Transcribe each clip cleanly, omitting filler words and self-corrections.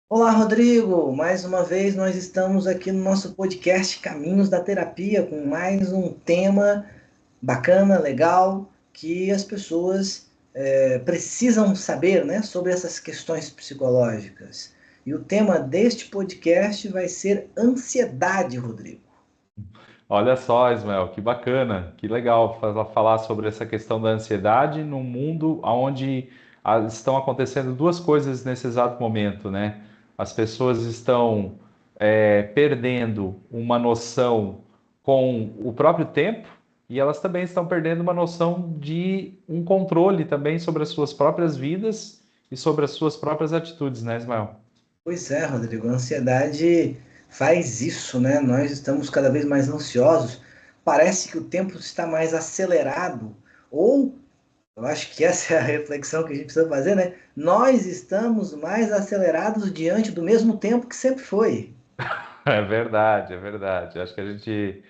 Olá, Rodrigo! Mais uma vez nós estamos aqui no nosso podcast Caminhos da Terapia com mais um tema bacana, legal, que as pessoas precisam saber, né, sobre essas questões psicológicas. E o tema deste podcast vai ser ansiedade, Rodrigo. Olha só, Ismael, que bacana, que legal falar sobre essa questão da ansiedade num mundo onde estão acontecendo duas coisas nesse exato momento, né? As pessoas estão perdendo uma noção com o próprio tempo e elas também estão perdendo uma noção de um controle também sobre as suas próprias vidas e sobre as suas próprias atitudes, né, Ismael? Pois é, Rodrigo, a ansiedade faz isso, né? Nós estamos cada vez mais ansiosos. Parece que o tempo está mais acelerado, ou eu acho que essa é a reflexão que a gente precisa fazer, né? Nós estamos mais acelerados diante do mesmo tempo que sempre foi. É verdade, é verdade. Acho que a gente,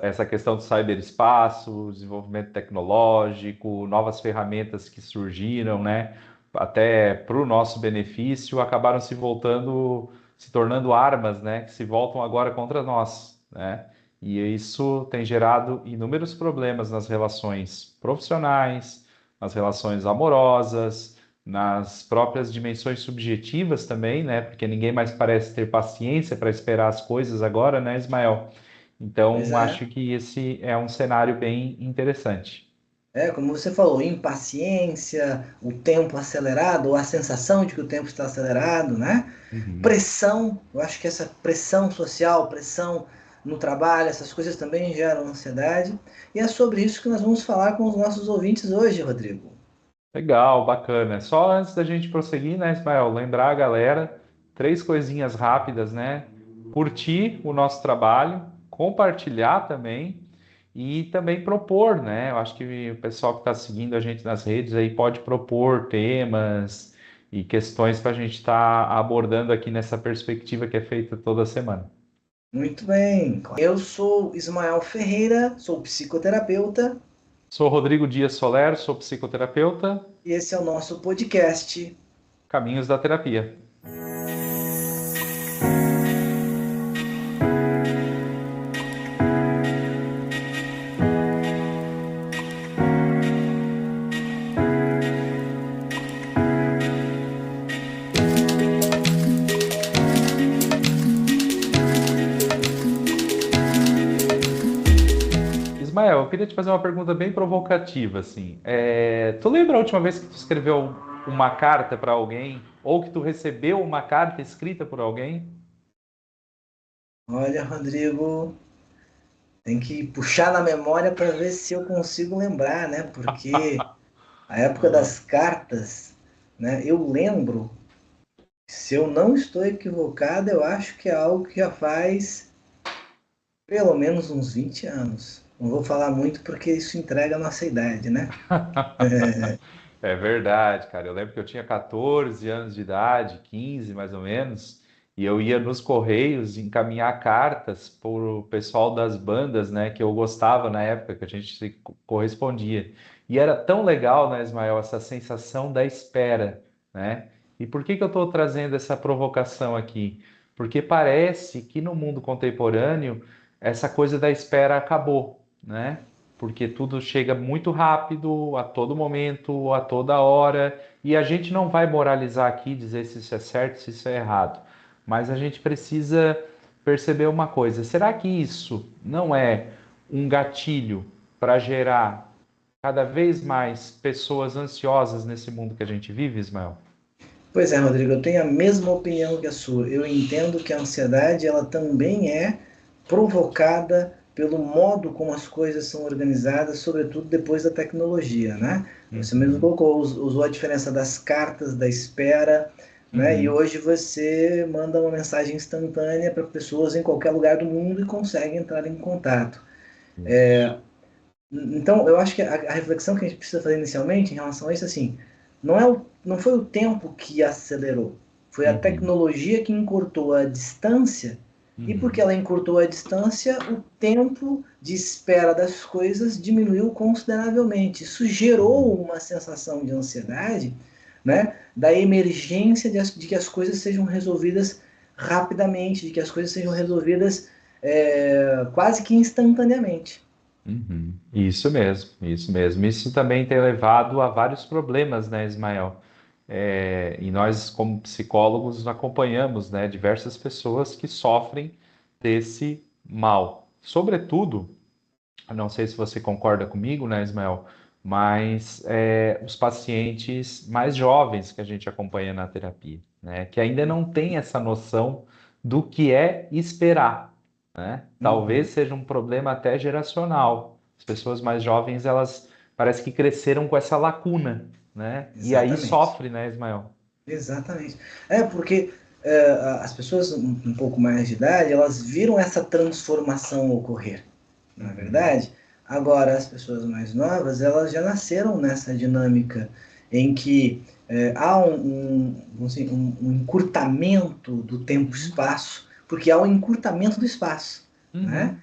essa questão do cyberespaço, desenvolvimento tecnológico, novas ferramentas que surgiram, né, até para o nosso benefício, acabaram se voltando, se tornando armas, né, que se voltam agora contra nós, né? E isso tem gerado inúmeros problemas nas relações profissionais, nas relações amorosas, nas próprias dimensões subjetivas também, né? Porque ninguém mais parece ter paciência para esperar as coisas agora, né, Ismael? Pois Então, é. acho que esse é um cenário bem interessante. É, como você falou, impaciência, o tempo acelerado, ou a sensação de que o tempo está acelerado, né? Uhum. Pressão, eu acho que essa pressão social, pressão no trabalho, essas coisas também geram ansiedade. E é sobre isso que nós vamos falar com os nossos ouvintes hoje, Rodrigo. Legal, bacana. Só antes da gente prosseguir, né, Ismael, lembrar a galera, três coisinhas rápidas, né? Curtir o nosso trabalho, compartilhar também e também propor, né? Eu acho que o pessoal que está seguindo a gente nas redes aí pode propor temas e questões para a gente estar abordando aqui nessa perspectiva que é feita toda semana. Muito bem. Eu sou Ismael Ferreira, sou psicoterapeuta Sou Rodrigo Dias Soler, sou psicoterapeuta, e esse é o nosso podcast. Caminhos da Terapia. Ismael, eu queria te fazer uma pergunta bem provocativa, assim. Tu lembra a última vez que tu escreveu uma carta para alguém ou que tu recebeu uma carta escrita por alguém? Olha, Rodrigo, tem que puxar na memória para ver se eu consigo lembrar, né? Porque a época Ah, das cartas, né? Eu lembro, se eu não estou equivocado, eu acho que é algo que já faz pelo menos uns 20 anos. Não vou falar muito porque isso entrega a nossa idade, né? É verdade, cara. Eu lembro que eu tinha 14 anos de idade, 15 mais ou menos, e eu ia nos Correios encaminhar cartas para o pessoal das bandas, né, que eu gostava na época, que a gente se correspondia. E era tão legal, né, Ismael, essa sensação da espera, né? E por que que eu estou trazendo essa provocação aqui? Porque parece que no mundo contemporâneo essa coisa da espera acabou, né? Porque tudo chega muito rápido, a todo momento, a toda hora, e a gente não vai moralizar aqui, dizer se isso é certo, se isso é errado, mas a gente precisa perceber uma coisa: será que isso não é um gatilho para gerar cada vez mais pessoas ansiosas nesse mundo que a gente vive, Ismael? Pois é, Rodrigo, eu tenho a mesma opinião que a sua. Eu entendo que a ansiedade ela também é provocada pelo modo como as coisas são organizadas, sobretudo depois da tecnologia, né? Você mesmo Uhum, colocou, usou a diferença das cartas, da espera, né? E uhum. hoje você manda uma mensagem instantânea para pessoas em qualquer lugar do mundo e consegue entrar em contato. Isso. Então, eu acho que a reflexão que a gente precisa fazer inicialmente em relação a isso, assim, não foi o tempo que acelerou, foi a Uhum, tecnologia que encurtou a distância, e porque uhum. ela encurtou a distância, o tempo de espera das coisas diminuiu consideravelmente. Isso gerou Uhum. uma sensação de ansiedade, né? Da emergência de que as coisas sejam resolvidas rapidamente, de que as coisas sejam resolvidas quase que instantaneamente. Uhum. Isso mesmo, isso mesmo. Isso também tem levado a vários problemas, né, Ismael? E nós, como psicólogos, acompanhamos, né, diversas pessoas que sofrem desse mal. Sobretudo, eu não sei se você concorda comigo, né, Ismael, mas os pacientes mais jovens que a gente acompanha na terapia, né, que ainda não têm essa noção do que é esperar, né? Talvez Uhum, seja um problema até geracional. As pessoas mais jovens, elas parece que cresceram com essa lacuna, né? E aí exatamente. sofre, né, Ismael? Exatamente. Porque as pessoas um pouco mais de idade, elas viram essa transformação ocorrer, não é Uhum, verdade? Agora, as pessoas mais novas, elas já nasceram nessa dinâmica em que há vamos dizer, um encurtamento do uhum, tempo-espaço, porque há um encurtamento do espaço, né? uhum,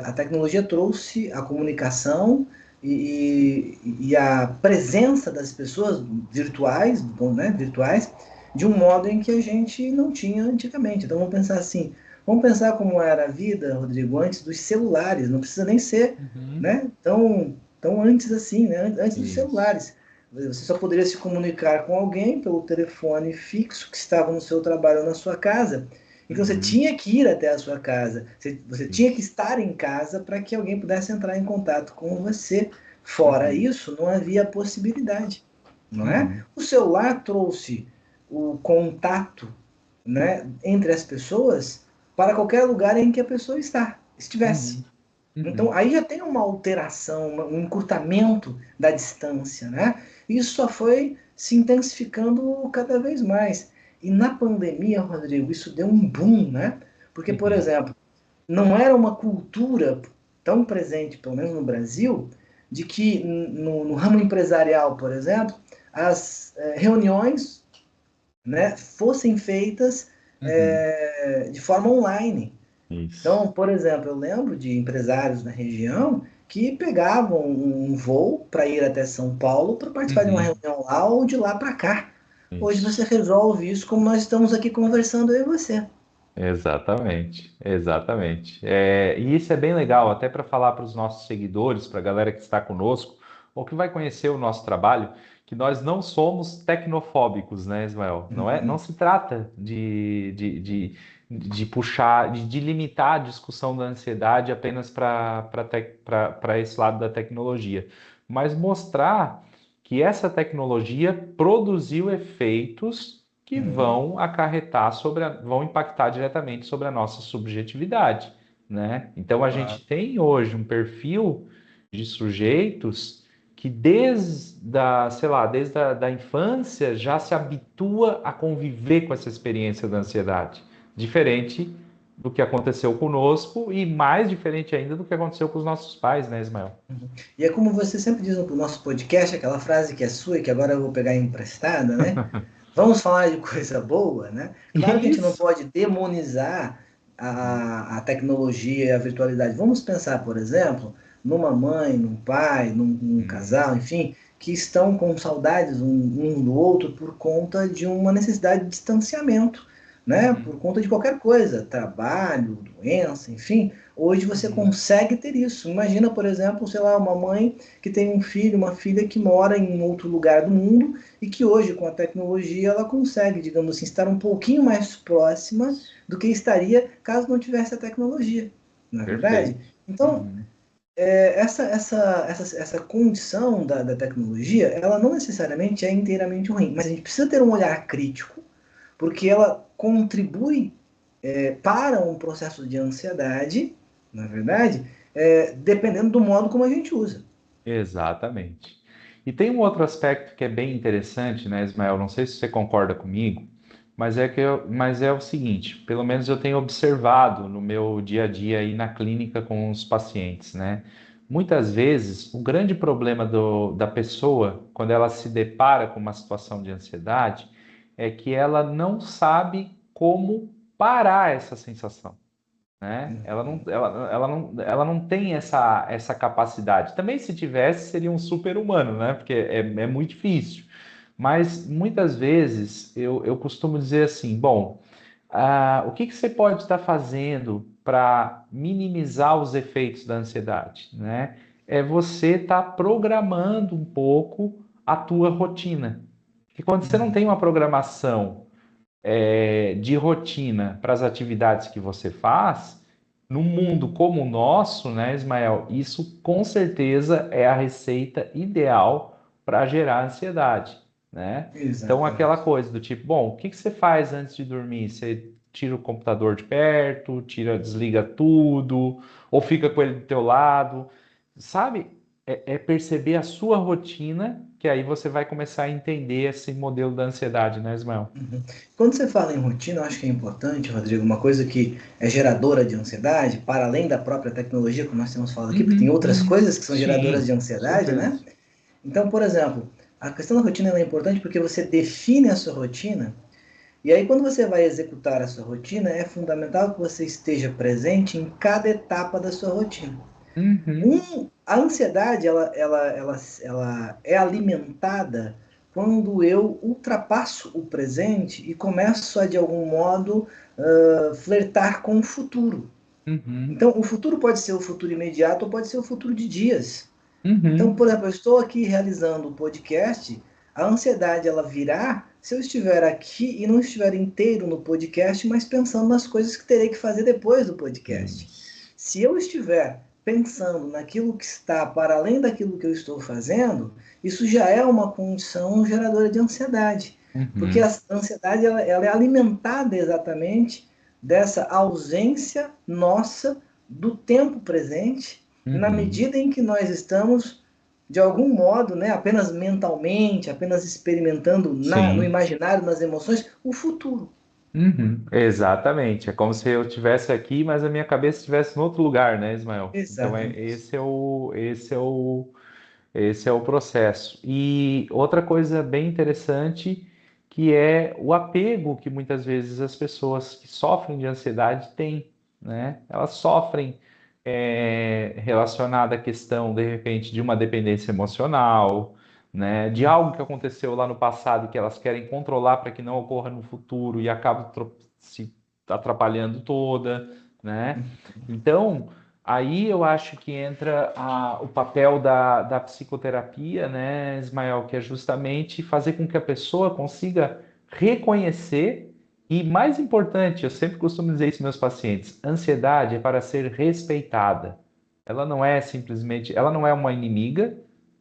A tecnologia trouxe a comunicação e a presença das pessoas virtuais, bom, né, virtuais, de um modo em que a gente não tinha antigamente. Então vamos pensar assim, vamos pensar como era a vida, Rodrigo, antes dos celulares, não precisa nem ser, uhum. né, tão antes assim, né, antes dos Isso. celulares. Você só poderia se comunicar com alguém pelo telefone fixo que estava no seu trabalho ou na sua casa. Então você Uhum, tinha que ir até a sua casa, você tinha que isso. estar em casa para que alguém pudesse entrar em contato com você. Fora Uhum, isso, não havia possibilidade, não é? uhum, O celular trouxe o contato, né, entre as pessoas para qualquer lugar em que a pessoa estivesse. uhum, Então, uhum. aí já tem uma alteração, um encurtamento da distância, né? Isso só foi se intensificando cada vez mais. E na pandemia, Rodrigo, isso deu um boom, né? Porque, por Uhum, exemplo, não era uma cultura tão presente, pelo menos no Brasil, de que no ramo empresarial, por exemplo, as reuniões, né, fossem feitas uhum. de forma online. Isso. Então, por exemplo, eu lembro de empresários na região que pegavam um voo para ir até São Paulo para participar de uma Uhum. reunião lá ou de lá para cá. Hoje você Isso. resolve isso como nós estamos aqui conversando eu e você. Exatamente, exatamente. E isso é bem legal, até para falar para os nossos seguidores, para a galera que está conosco, ou que vai conhecer o nosso trabalho, que nós não somos tecnofóbicos, né, Ismael? Não é, não Uhum, se trata de puxar, de limitar a discussão da ansiedade apenas para esse lado da tecnologia, mas mostrar que essa tecnologia produziu efeitos que uhum, vão acarretar vão impactar diretamente sobre a nossa subjetividade, né? Então a claro. gente tem hoje um perfil de sujeitos que sei lá, desde a da infância já se habitua a conviver com essa experiência da ansiedade, diferente do que aconteceu conosco e mais diferente ainda do que aconteceu com os nossos pais, né, Ismael? Uhum. E é como você sempre diz no nosso podcast, aquela frase que é sua e que agora eu vou pegar emprestada, né? Vamos falar de coisa boa, né? Claro que a gente não Isso. pode demonizar a tecnologia e a virtualidade. Vamos pensar, por exemplo, numa mãe, num pai, num Hum, casal, enfim, que estão com saudades um do outro por conta de uma necessidade de distanciamento, né? Por uhum, conta de qualquer coisa, trabalho, doença, enfim. Hoje você uhum, consegue ter isso. Imagina, por exemplo, sei lá, uma mãe que tem um filho, uma filha que mora em outro lugar do mundo e que hoje, com a tecnologia, ela consegue, digamos assim, estar um pouquinho mais próxima do que estaria caso não tivesse a tecnologia, não é verdade? perfeito. Então, Uhum. essa condição da tecnologia, ela não necessariamente é inteiramente ruim, mas a gente precisa ter um olhar crítico, porque ela contribui para um processo de ansiedade, na verdade, dependendo do modo como a gente usa. Exatamente. E tem um outro aspecto que é bem interessante, né, Ismael? Não sei se você concorda comigo, mas é o seguinte, pelo menos eu tenho observado no meu dia a dia aí na clínica com os pacientes, né? Muitas vezes, o grande problema da pessoa, quando ela se depara com uma situação de ansiedade, é que ela não sabe como parar essa sensação, né? Uhum. Ela não tem essa capacidade. Também, se tivesse, seria um super-humano, né? Porque é muito difícil. Mas muitas vezes eu costumo dizer assim, bom, o que que você pode estar fazendo para minimizar os efeitos da ansiedade, né? É você estar programando um pouco a tua rotina. E quando você não Uhum. tem uma programação de rotina para as atividades que você faz, num mundo como o nosso, né, Ismael, isso com certeza é a receita ideal para gerar ansiedade, né? Então, aquela Exatamente. coisa do tipo, bom, o que que você faz antes de dormir? Você tira o computador de perto, desliga tudo, ou fica com ele do teu lado, sabe? É perceber a sua rotina, que aí você vai começar a entender esse modelo da ansiedade, né, Ismael? Uhum. Quando você fala em rotina, eu acho que é importante, Rodrigo, uma coisa que é geradora de ansiedade, para além da própria tecnologia, como nós temos falado aqui, porque tem Uhum, outras uhum. coisas que são geradoras Sim, de com ansiedade, né? certeza. Então, por exemplo, a questão da rotina ela é importante porque você define a sua rotina, e aí quando você vai executar a sua rotina, é fundamental que você esteja presente em cada etapa da sua rotina. Uhum, A ansiedade ela é alimentada quando eu ultrapasso o presente e começo a, de algum modo, flertar com o futuro. uhum, Então, o futuro pode ser o futuro imediato ou pode ser o futuro de dias. Então, uhum. por exemplo, eu estou aqui realizando o podcast, a ansiedade ela virá se eu estiver aqui e não estiver inteiro no podcast, mas pensando nas coisas que terei que fazer depois do podcast. Isso. Se eu estiver pensando naquilo que está para além daquilo que eu estou fazendo, isso já é uma condição geradora de ansiedade, porque Uhum, a ansiedade ela é alimentada exatamente dessa ausência nossa do tempo presente na uhum. medida em que nós estamos, de algum modo, né, apenas mentalmente, apenas experimentando no Sim. imaginário, nas emoções, o futuro. Uhum. Exatamente. É como se eu estivesse aqui, mas a minha cabeça estivesse em outro lugar, né, Ismael? Então Exatamente. esse é o processo. E outra coisa bem interessante que é o apego que muitas vezes as pessoas que sofrem de ansiedade têm, né? Elas sofrem relacionada à questão, de repente, de uma dependência emocional, né? De algo que aconteceu lá no passado que elas querem controlar para que não ocorra no futuro e acabam se atrapalhando toda, né? Então, aí eu acho que entra o papel da psicoterapia, né, Ismael, que é justamente fazer com que a pessoa consiga reconhecer e, mais importante, eu sempre costumo dizer isso aos meus pacientes, ansiedade é para ser respeitada. Ela não é simplesmente, ela não é uma inimiga,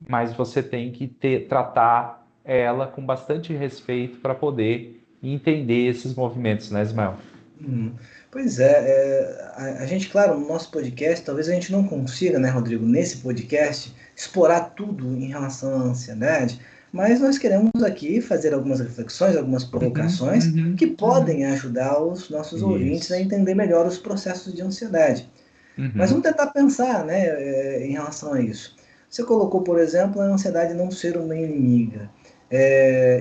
mas você tem que tratar ela com bastante respeito para poder entender esses movimentos, né, Ismael? Hum. Pois é, a gente, claro, no nosso podcast, talvez a gente não consiga, né, Rodrigo, nesse podcast, explorar tudo em relação à ansiedade, mas nós queremos aqui fazer algumas reflexões, algumas Uhum, provocações que uhum, podem uhum. ajudar os nossos ouvintes a Isso. entender melhor os processos de ansiedade. Mas Uhum, vamos tentar pensar, né, em relação a isso. Você colocou, por exemplo, a ansiedade não ser uma inimiga.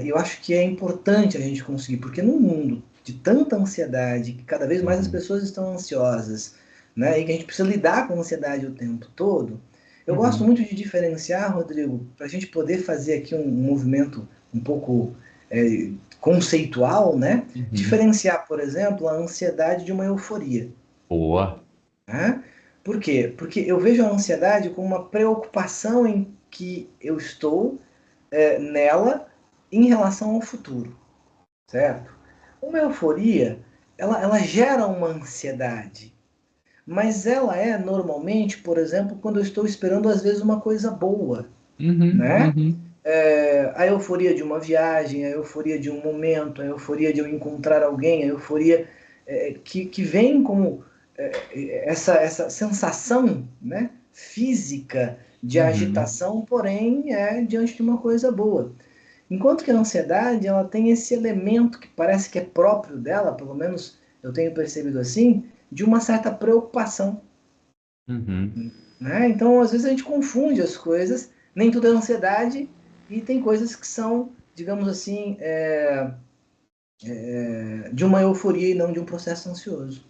Eu acho que é importante a gente conseguir, porque num mundo de tanta ansiedade, que cada vez mais as uhum, pessoas estão ansiosas, né, e que a gente precisa lidar com a ansiedade o tempo todo, eu gosto uhum, muito de diferenciar, Rodrigo, para a gente poder fazer aqui um movimento um pouco é, conceitual, né? uhum. Diferenciar, por exemplo, a ansiedade de uma euforia. Boa. Né? Por quê? Porque eu vejo a ansiedade como uma preocupação em que eu estou nela em relação ao futuro, certo? Uma euforia, ela gera uma ansiedade, mas ela é normalmente, por exemplo, quando eu estou esperando às vezes uma coisa boa, Uhum, né? uhum, A euforia de uma viagem, a euforia de um momento, a euforia de eu encontrar alguém, a euforia que vem como essa sensação, né, física de uhum, agitação, porém é diante de uma coisa boa. Enquanto que a ansiedade ela tem esse elemento que parece que é próprio dela, pelo menos eu tenho percebido assim, de uma certa preocupação. uhum. Né? Então, às vezes a gente confunde as coisas, nem tudo é ansiedade, e tem coisas que são, digamos assim, de uma euforia e não de um processo ansioso.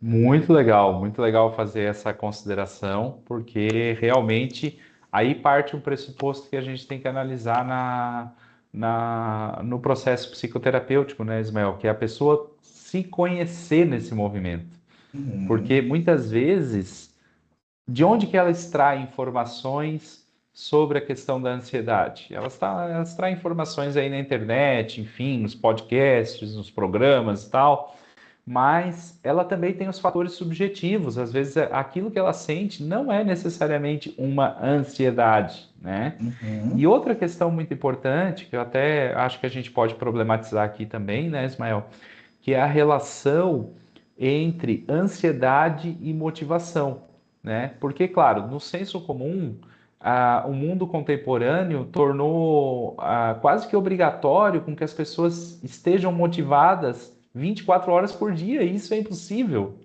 Muito legal fazer essa consideração, porque realmente aí parte um pressuposto que a gente tem que analisar no processo psicoterapêutico, né, Ismael? Que é a pessoa se conhecer nesse movimento. Uhum. Porque muitas vezes, de onde que ela extrai informações sobre a questão da ansiedade? Ela extrai informações aí na internet, enfim, nos podcasts, nos programas e tal, mas ela também tem os fatores subjetivos. Às vezes, aquilo que ela sente não é necessariamente uma ansiedade, né? E Uhum. outra questão muito importante, que eu até acho que a gente pode problematizar aqui também, né, Ismael, que é a relação entre ansiedade e motivação, né? Porque, claro, no senso comum, o mundo contemporâneo tornou quase que obrigatório com que as pessoas estejam motivadas 24 horas por dia, e isso é impossível.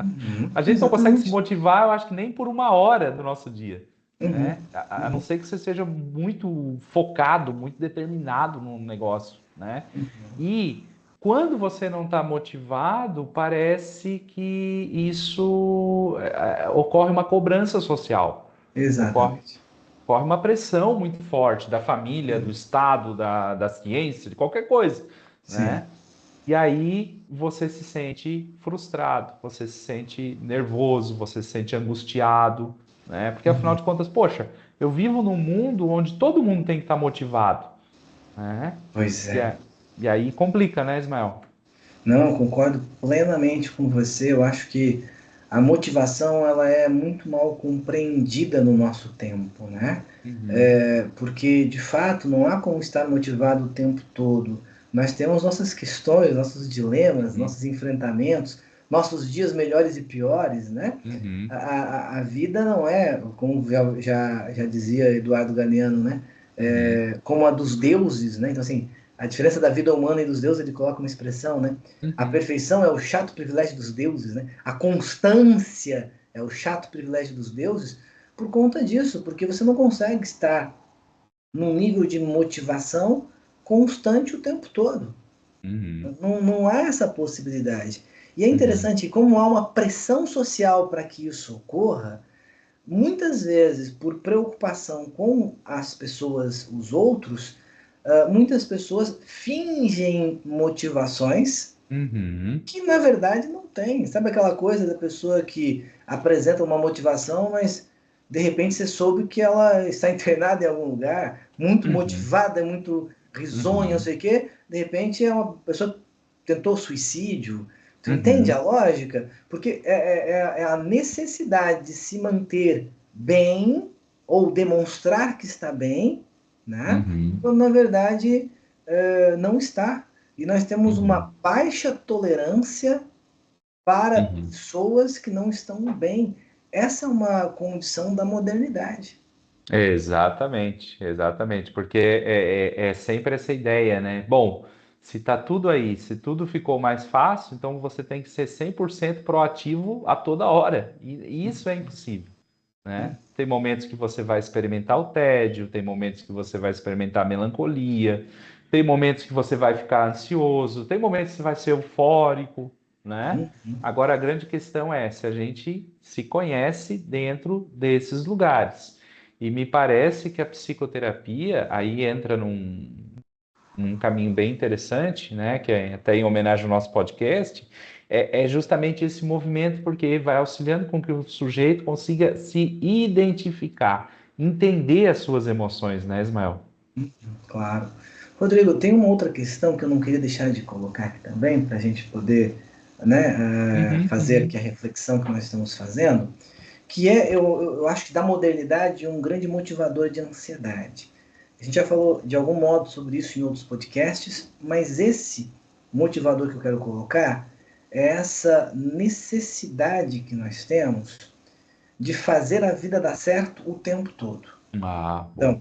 Uhum. A gente não consegue se Exatamente. motivar, eu acho que nem por uma hora do nosso dia, Uhum. né? A não Uhum. ser que você seja muito focado, muito determinado no negócio, né? Uhum. E quando você não está motivado, parece que isso ocorre uma cobrança social, ocorre, Exatamente. ocorre uma pressão muito forte da família, do Uhum. Estado, da ciência, de qualquer coisa, Sim. né? E aí você se sente frustrado, você se sente nervoso, você se sente angustiado, né? Porque afinal Uhum. de contas, poxa, eu vivo num mundo onde todo mundo tem que estar motivado, né? Pois E, é. a- e aí complica, né, Ismael? Não, eu concordo plenamente com você. Eu acho que a motivação ela é muito mal compreendida no nosso tempo, né? Uhum, Porque de fato não há como estar motivado o tempo todo. Nós temos nossas questões, nossos dilemas, uhum, nossos enfrentamentos, nossos dias melhores e piores, né? uhum, A vida não é, como já dizia Eduardo Galeano, né? uhum, Como a dos deuses, né? Então, assim, a diferença da vida humana e dos deuses, ele coloca uma expressão, né? A uhum, perfeição é o chato privilégio dos deuses, né? A constância é o chato privilégio dos deuses por conta disso, porque você não consegue estar num nível de motivação constante o tempo todo. uhum, Não há essa possibilidade. E é uhum, interessante como há uma pressão social para que isso ocorra, muitas vezes por preocupação com as pessoas, os outros, muitas pessoas fingem motivações uhum, que na verdade não tem. Sabe aquela coisa da pessoa que apresenta uma motivação, mas de repente você soube que ela está internada em algum lugar, muito uhum, motivada, muito risonha, não uhum, sei o quê, de repente é uma pessoa que tentou suicídio. Tu entende a uhum, lógica? Porque é a necessidade de se manter bem ou demonstrar que está bem, né? uhum, Quando na verdade não está. E nós temos uhum, uma baixa tolerância para uhum. pessoas que não estão bem. Essa é uma condição da modernidade. Exatamente, exatamente, porque é sempre essa ideia, né? Bom, se tá tudo aí, se tudo ficou mais fácil, então você tem que ser 100% proativo a toda hora, e isso é impossível, né? Tem momentos que você vai experimentar o tédio, tem momentos que você vai experimentar a melancolia, tem momentos que você vai ficar ansioso, tem momentos que você vai ser eufórico, né? Uhum. Agora a grande questão é se a gente se conhece dentro desses lugares. E me parece que a psicoterapia aí entra num caminho bem interessante, né? Que é até em homenagem ao nosso podcast, é justamente esse movimento, porque vai auxiliando com que o sujeito consiga se identificar, entender as suas emoções, né, Ismael? Claro. Rodrigo, tem uma outra questão que eu não queria deixar de colocar aqui também, para a gente poder, né, Uhum, fazer aqui uhum, a reflexão que nós estamos fazendo, que eu acho que da modernidade um grande motivador de ansiedade. A gente já falou de algum modo sobre isso em outros podcasts, mas esse motivador que eu quero colocar é essa necessidade que nós temos de fazer a vida dar certo o tempo todo. ah, boa.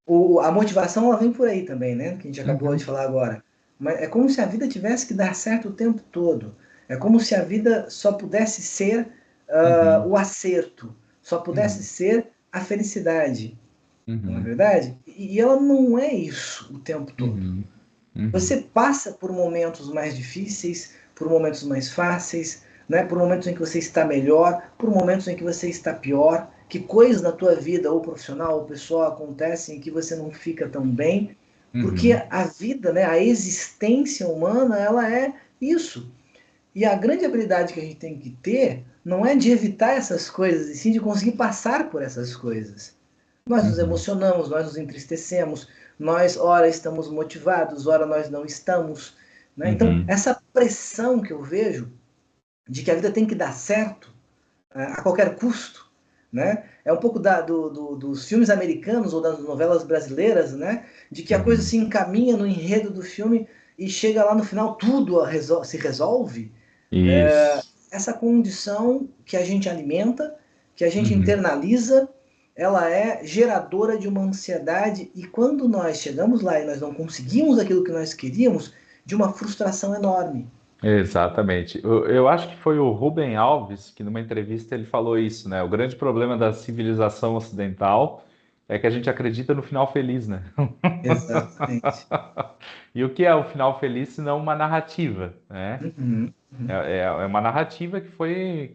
Então, a motivação ela vem por aí também, né? Que a gente acabou de Uhum, falar agora. Mas é como se a vida tivesse que dar certo o tempo todo. É como se a vida só pudesse ser uhum, o acerto, só pudesse uhum, ser a felicidade, não é uhum, verdade? E ela não é isso o tempo todo. uhum, uhum, Você passa por momentos mais difíceis, por momentos mais fáceis, né? Por momentos em que você está melhor, por momentos em que você está pior, que coisas na tua vida, ou profissional ou pessoal, acontecem em que você não fica tão bem, Porque Uhum. a vida, né, a existência humana, ela é isso. E a grande habilidade que a gente tem que ter não é de evitar essas coisas, e sim de conseguir passar por essas coisas. Nós nos Uhum. emocionamos, nós nos entristecemos, nós, ora, estamos motivados, ora, nós não estamos. Né? Então, Uhum. essa pressão que eu vejo de que a vida tem que dar certo a qualquer custo, né? É um pouco dos filmes americanos ou das novelas brasileiras, né? De que a coisa Uhum. se encaminha no enredo do filme e chega lá no final tudo se resolve. Isso. Essa condição que a gente alimenta, que a gente Uhum. internaliza, ela é geradora de uma ansiedade e quando nós chegamos lá e nós não conseguimos aquilo que nós queríamos, de uma frustração enorme. Exatamente. Eu acho que foi o Rubem Alves que, numa entrevista, ele falou isso, né? O grande problema da civilização ocidental é que a gente acredita no final feliz, né? Exatamente. E o que é o final feliz se não uma narrativa, né? Uhum, uhum, É uma narrativa que foi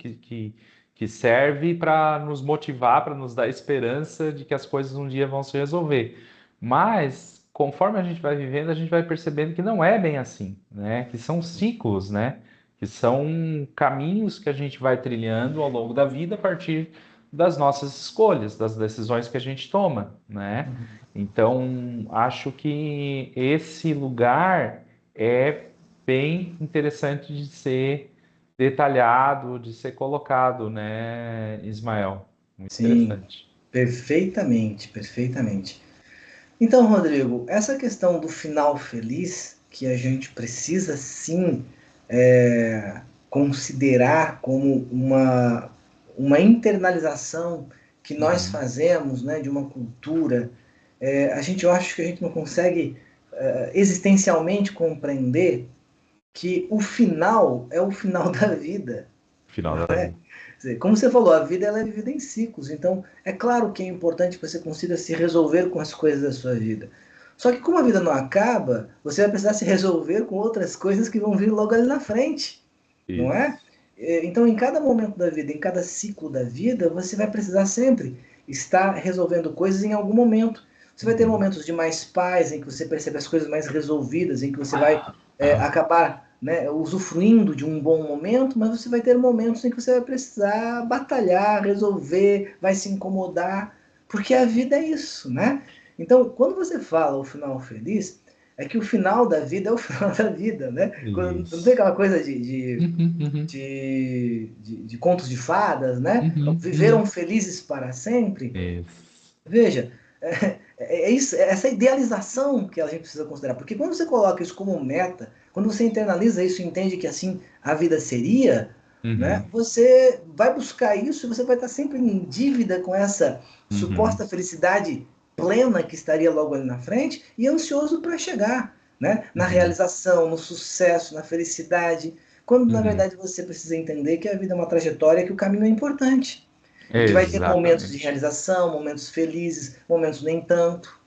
que serve para nos motivar, para nos dar esperança de que as coisas um dia vão se resolver. Mas conforme a gente vai vivendo, a gente vai percebendo que não é bem assim, né? Que são ciclos, né? Que são caminhos que a gente vai trilhando ao longo da vida a partir das nossas escolhas, das decisões que a gente toma, né? uhum. Então, acho que esse lugar é bem interessante de ser detalhado, de ser colocado, né, Ismael? Muito Sim, interessante. perfeitamente, perfeitamente. Então, Rodrigo, essa questão do final feliz, que a gente precisa sim considerar como uma internalização que nós Uhum. fazemos, né, de uma cultura, eu acho que a gente não consegue existencialmente compreender que o final é o final da vida. Final da vida. Como você falou, a vida ela é vivida em ciclos, então é claro que é importante que você consiga se resolver com as coisas da sua vida. Só que como a vida não acaba, você vai precisar se resolver com outras coisas que vão vir logo ali na frente, não é? Isso. Então, em cada momento da vida, em cada ciclo da vida, você vai precisar sempre estar resolvendo coisas em algum momento. Você vai ter Uhum. momentos de mais paz, em que você percebe as coisas mais resolvidas, em que você vai acabar, né, usufruindo de um bom momento, mas você vai ter momentos em que você vai precisar batalhar, resolver, vai se incomodar, porque a vida é isso, né? Então, quando você fala o final feliz, é que o final da vida é o final da vida, né? Não tem Isso. aquela coisa Uhum, uhum, de contos de fadas, né? uhum, Viveram uhum. felizes para sempre. Isso. Veja, é isso, é essa idealização que a gente precisa considerar. Porque quando você coloca isso como meta, quando você internaliza isso e entende que assim a vida seria, né, Uhum, você vai buscar isso e você vai estar sempre em dívida com essa uhum, suposta felicidade plena que estaria logo ali na frente e ansioso para chegar, né, na uhum, realização, no sucesso, na felicidade, quando na uhum. verdade você precisa entender que a vida é uma trajetória, que o caminho é importante. E que vai ter momentos de Exatamente. realização, momentos felizes, momentos nem tanto.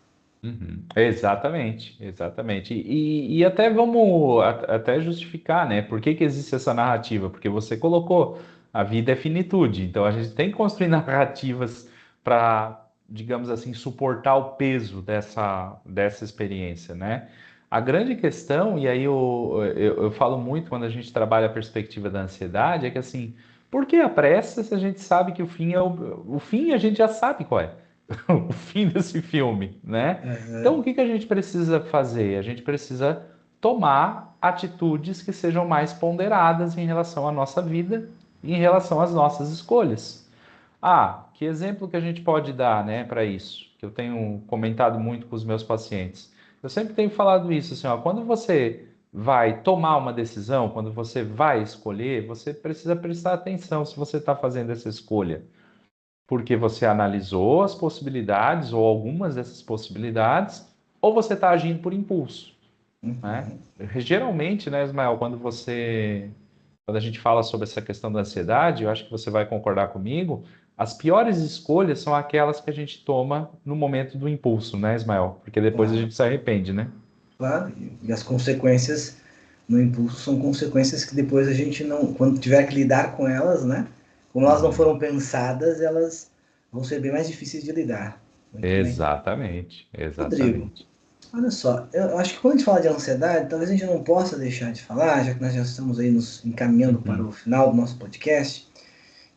Uhum. Exatamente, exatamente. E até vamos até justificar, né? Por que que existe essa narrativa? Porque você colocou, a vida é finitude, então a gente tem que construir narrativas para, digamos assim, suportar o peso dessa experiência, né? A grande questão, e aí eu falo muito quando a gente trabalha a perspectiva da ansiedade, é que assim, por que a pressa se a gente sabe que o fim é o fim a gente já sabe qual é? O fim desse filme, né? Então, Uhum, o que que a gente precisa fazer? A gente precisa tomar atitudes que sejam mais ponderadas em relação à nossa vida e em relação às nossas escolhas. Ah, que exemplo que a gente pode dar, né, para isso? Que eu tenho comentado muito com os meus pacientes. Eu sempre tenho falado isso, assim, ó, quando você vai tomar uma decisão, quando você vai escolher, você precisa prestar atenção se você está fazendo essa escolha porque você analisou as possibilidades ou algumas dessas possibilidades, ou você está agindo por impulso, né? uhum. Geralmente, né, Ismael, quando a gente fala sobre essa questão da ansiedade, eu acho que você vai concordar comigo, as piores escolhas são aquelas que a gente toma no momento do impulso, né, Ismael? Porque depois a Claro, gente se arrepende, né? claro. E as consequências no impulso são consequências que depois a gente não, quando tiver que lidar com elas, né? Como elas não Uhum. foram pensadas, elas vão ser bem mais difíceis de lidar. Muito bem. Exatamente, Rodrigo, exatamente. Olha só, eu acho que quando a gente fala de ansiedade, talvez a gente não possa deixar de falar, já que nós já estamos aí nos encaminhando para Uhum, o final do nosso podcast,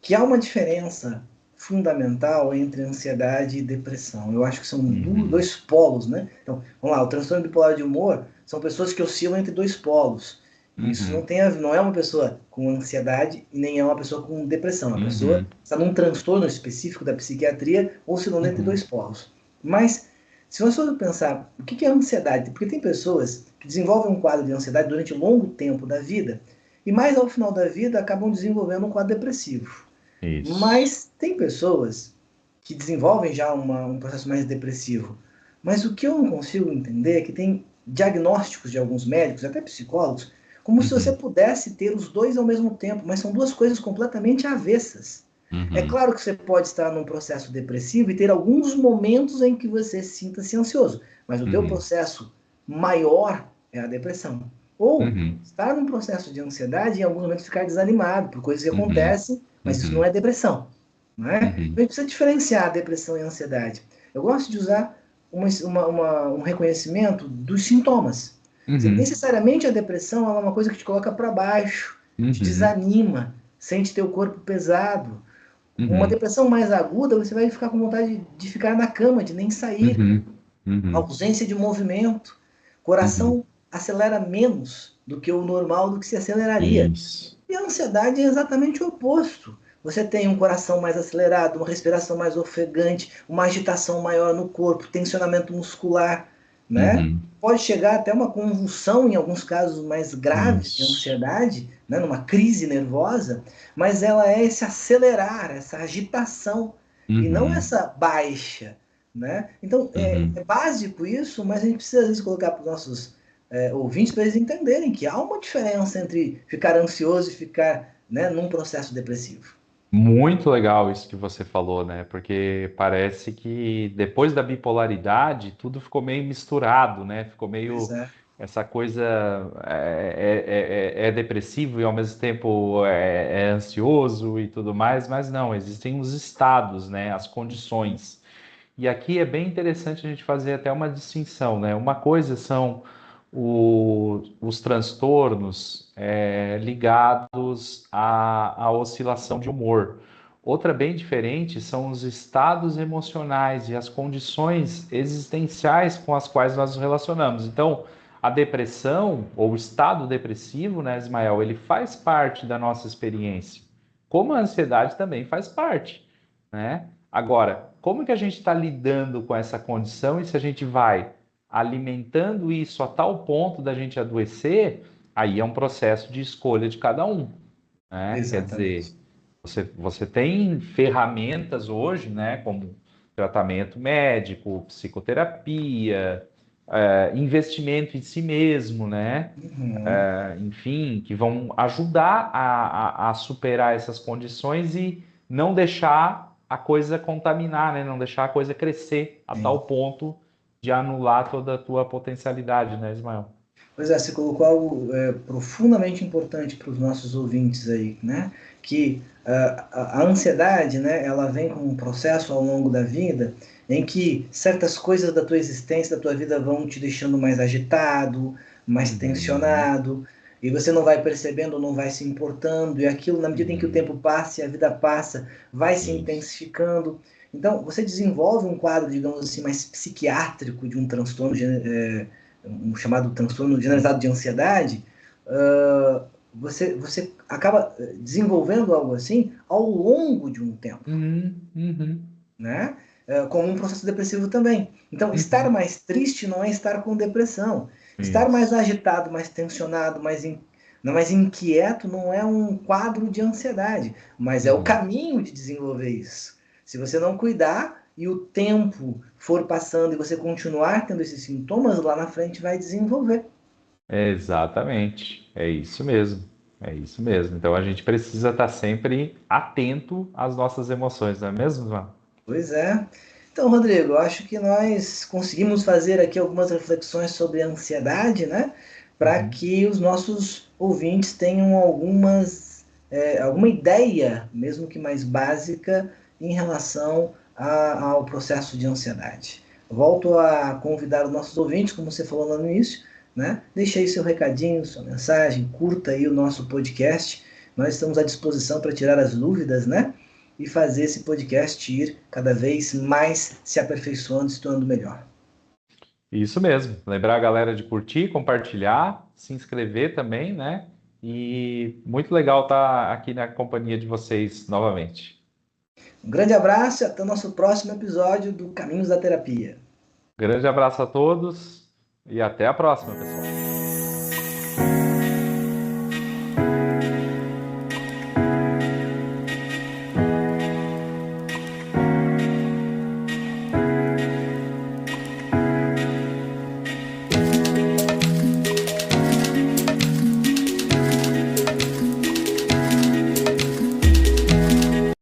que há uma diferença fundamental entre ansiedade e depressão. Eu acho que são uhum, dois polos, né? Então, vamos lá, o transtorno bipolar de humor são pessoas que oscilam entre dois polos. E isso uhum, não é uma pessoa com ansiedade e nem é uma pessoa com depressão. A pessoa uhum, está num transtorno específico da psiquiatria oscilando entre uhum, dois polos. Mas, se você for pensar, o que é ansiedade? Porque tem pessoas que desenvolvem um quadro de ansiedade durante um longo tempo da vida e mais ao final da vida acabam desenvolvendo um quadro depressivo. isso. Mas tem pessoas que desenvolvem já um processo mais depressivo. Mas o que eu não consigo entender é que tem diagnósticos de alguns médicos, até psicólogos, como se você Uhum, pudesse ter os dois ao mesmo tempo, mas são duas coisas completamente avessas. É uhum, claro que você pode estar num processo depressivo e ter alguns momentos em que você sinta-se ansioso, mas o teu uhum, processo maior é a depressão. Ou uhum, estar num processo de ansiedade e em alguns momentos ficar desanimado por coisas que uhum, acontecem, mas isso não uhum, é depressão. Não é? uhum, A gente precisa diferenciar a depressão e a ansiedade. Eu gosto de usar um reconhecimento dos sintomas. uhum, Necessariamente a depressão é uma coisa que te coloca para baixo, te uhum, desanima, sente teu corpo pesado. Uma uhum, depressão mais aguda, você vai ficar com vontade de ficar na cama, de nem sair, uhum, uhum, ausência de movimento, uhum. coração acelera menos do que o normal, do que se aceleraria. Isso. E a ansiedade é exatamente o oposto. Você tem um coração mais acelerado, uma respiração mais ofegante, uma agitação maior no corpo, tensionamento muscular, né? Uhum, Pode chegar até uma convulsão em alguns casos mais graves de isso. ansiedade, né? Numa crise nervosa, mas ela é esse acelerar, essa agitação, e não Uhum, essa baixa, né? Então, uhum. é básico isso, mas a gente precisa às vezes colocar para os nossos ouvintes para eles entenderem que há uma diferença entre ficar ansioso e ficar, né, num processo depressivo. Muito legal isso que você falou, né? Porque parece que depois da bipolaridade tudo ficou meio misturado, né? Ficou Pois meio é, essa coisa é depressivo e ao mesmo tempo é ansioso e tudo mais, mas não, existem os estados, né? As condições. E aqui é bem interessante a gente fazer até uma distinção, né? Uma coisa são os transtornos ligados à oscilação de humor. Outra bem diferente são os estados emocionais e as condições existenciais com as quais nós nos relacionamos. Então, a depressão ou o estado depressivo, né, Ismael, ele faz parte da nossa experiência, como a ansiedade também faz parte, né? Agora, como que a gente está lidando com essa condição e se a gente vai alimentando isso a tal ponto da gente adoecer, aí é um processo de escolha de cada um, né? Quer exatamente. dizer, você tem ferramentas hoje, né, como tratamento médico, psicoterapia, investimento em si mesmo, né? Uhum. Enfim, que vão ajudar a superar essas condições e não deixar a coisa contaminar, né? Não deixar a coisa crescer a tal Sim. ponto de anular toda a tua potencialidade, né, Ismael? Pois é, você colocou algo profundamente importante para os nossos ouvintes aí, né? Que a ansiedade, né, ela vem com um processo ao longo da vida em que certas coisas da tua existência, da tua vida vão te deixando mais agitado, mais Uhum, tensionado, e você não vai percebendo, não vai se importando, e aquilo, na medida em que o uhum, tempo passa e a vida passa, vai se isso. intensificando. Então, você desenvolve um quadro, digamos assim, mais psiquiátrico de um transtorno um chamado transtorno generalizado de ansiedade, você acaba desenvolvendo algo assim ao longo de um tempo, Uhum, uhum, né? Como um processo depressivo também. Então, estar uhum, mais triste não é estar com depressão. Estar mais isso. agitado, mais tensionado, mais inquieto não é um quadro de ansiedade, mas é o Uhum. caminho de desenvolver isso. Se você não cuidar e o tempo for passando e você continuar tendo esses sintomas, lá na frente vai desenvolver. Exatamente, é isso mesmo, é isso mesmo. Então a gente precisa estar sempre atento às nossas emoções, não é mesmo, João? Pois é. Então, Rodrigo, eu acho que nós conseguimos fazer aqui algumas reflexões sobre a ansiedade, né? Para Uhum. que os nossos ouvintes tenham alguma ideia, mesmo que mais básica, em relação ao processo de ansiedade. Volto a convidar os nossos ouvintes, como você falou lá no início, né? Deixe aí seu recadinho, sua mensagem, curta aí o nosso podcast. Nós estamos à disposição para tirar as dúvidas, né? E fazer esse podcast ir cada vez mais se aperfeiçoando, se tornando melhor. Isso mesmo. Lembrar a galera de curtir, compartilhar, se inscrever também, né? E muito legal estar aqui na companhia de vocês novamente. Um grande abraço e até o nosso próximo episódio do Caminhos da Terapia. Grande abraço a todos e até a próxima, pessoal.